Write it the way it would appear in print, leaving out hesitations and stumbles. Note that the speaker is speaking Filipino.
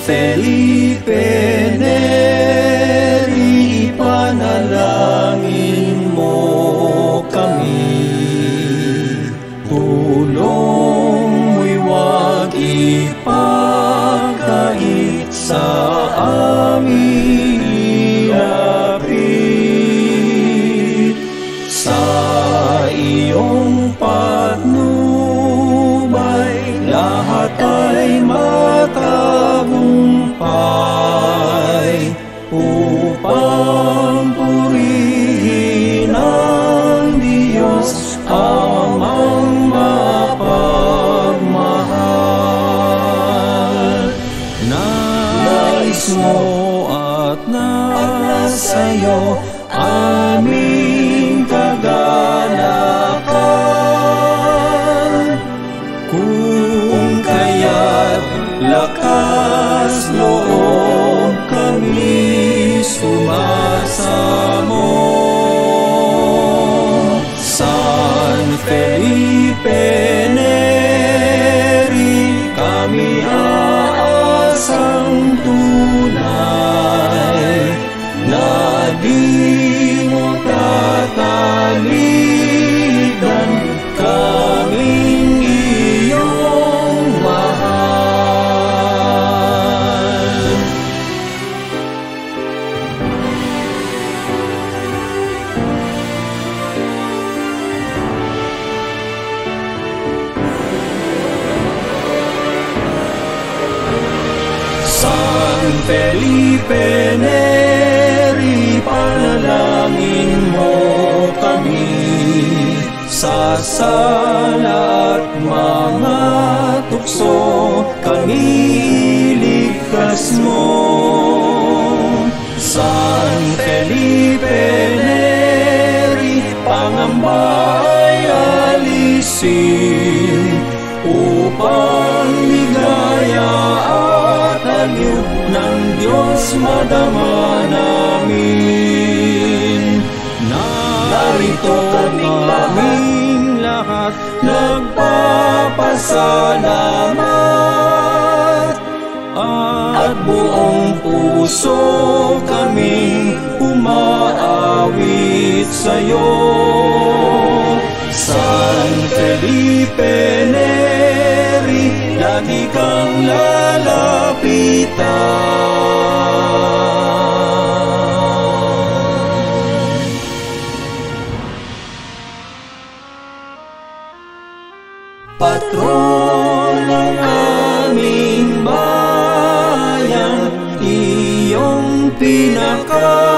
Felipe Neri, ipanalangin mo kami. Tulong mo'y huwag ipagkait sa aming ilapit. Sa iyong patnubay, lahat ay matagumpay, upang purihin ang Diyos Amang mapagmahal. Nais mo at nasayo aming kagalakan, kung kaya't lakas loob kami sumasamo. San Felipe Neri, kami aasang tunay na di mo tataligan, kaming iyong mahal. San Felipe Neri, panalangin mo kami. Sa sala at mga tukso, kami ligtas mo. San Felipe Neri, pangamba ay alisin, upang ligaya at aliw ng Diyos madama namin. Narito kaming lahat nagpapasalamat, at buong puso kaming umaawit sa'yo. San Felipe Neri, lagi kang lalapitan. Patron ng aming bayan, iyong pinaka